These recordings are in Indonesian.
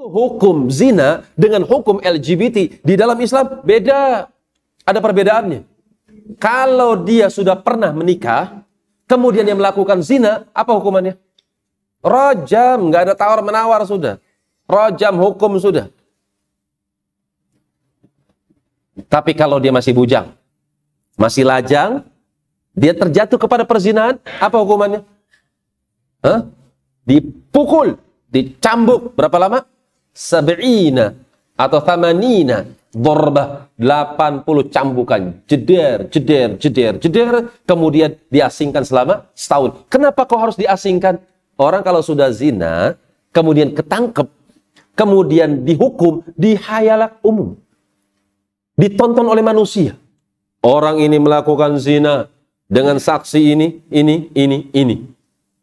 Hukum zina dengan hukum LGBT di dalam Islam beda. Ada perbedaannya. Kalau dia sudah pernah menikah, kemudian dia melakukan zina, apa hukumannya? Rajam, nggak ada tawar-menawar sudah. Rajam hukum sudah. Tapi kalau dia masih bujang, masih lajang, dia terjatuh kepada perzinahan, apa hukumannya? Dipukul, dicambuk. Berapa lama? 70 atau 80 dorbah, 80 cambukan. Jeder, jeder, jeder, jeder. Kemudian diasingkan selama setahun. Kenapa kok harus diasingkan? Orang kalau sudah zina, kemudian ketangkep, kemudian dihukum di khayalak umum. Ditonton oleh manusia. Orang ini melakukan zina dengan saksi ini.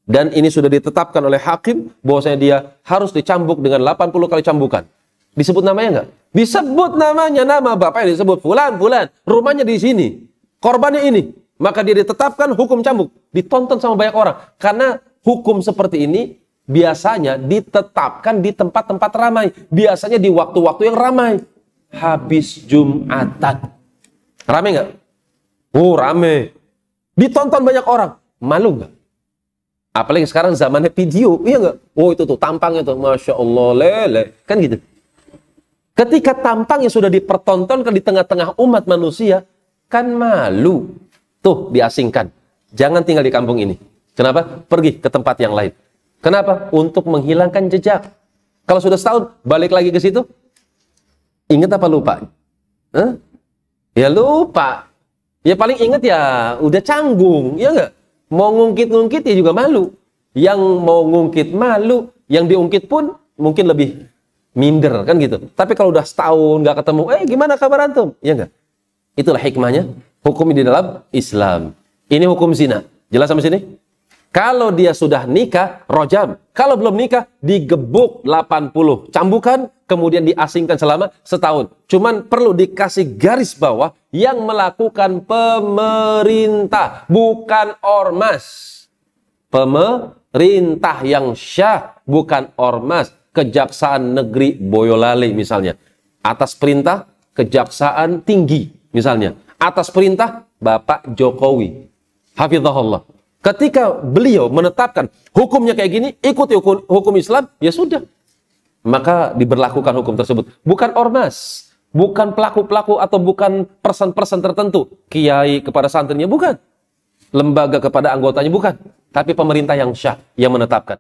Dan ini sudah ditetapkan oleh hakim bahwasanya dia harus dicambuk dengan 80 kali cambukan. Disebut namanya enggak? Disebut namanya, nama bapaknya disebut fulan, rumahnya di sini, korbannya ini. Maka dia ditetapkan hukum cambuk, ditonton sama banyak orang. Karena hukum seperti ini biasanya ditetapkan di tempat-tempat ramai. Biasanya di waktu-waktu yang ramai. Habis Jumatan. Ramai enggak? Oh, ramai. Ditonton banyak orang. Malu enggak? Apalagi sekarang zamannya video, iya nggak? Oh itu tuh tampangnya tuh, Masya Allah, lele. Kan gitu. Ketika tampangnya sudah dipertontonkan di tengah-tengah umat manusia, kan malu. Tuh, diasingkan. Jangan tinggal di kampung ini. Kenapa? Pergi ke tempat yang lain. Kenapa? Untuk menghilangkan jejak. Kalau sudah setahun, balik lagi ke situ. Ingat apa lupa? Ya lupa. Ya paling ingat ya, udah canggung, ya nggak? Mau ngungkit-ngungkit ya juga malu. Yang mau ngungkit malu, yang diungkit pun mungkin lebih minder, kan gitu. Tapi kalau udah setahun nggak ketemu, gimana kabar antum? Ya enggak? Itulah hikmahnya hukum di dalam Islam. Ini hukum zina. Jelas sampai sini? Kalau dia sudah nikah, rojam. Kalau belum nikah, digebuk 80 cambukan, kemudian diasingkan selama setahun. Cuman perlu dikasih garis bawah, yang melakukan pemerintah, bukan ormas. Pemerintah yang syah, bukan ormas. Kejaksaan Negeri Boyolali misalnya. Atas perintah Kejaksaan Tinggi misalnya. Atas perintah Bapak Jokowi. Hafizahullah. Ketika beliau menetapkan hukumnya kayak gini, ikuti hukum Islam, ya sudah. Maka diberlakukan hukum tersebut. Bukan ormas, bukan pelaku-pelaku atau bukan person-person tertentu. Kiai kepada santrinya, bukan. Lembaga kepada anggotanya, bukan. Tapi pemerintah yang syah yang menetapkan.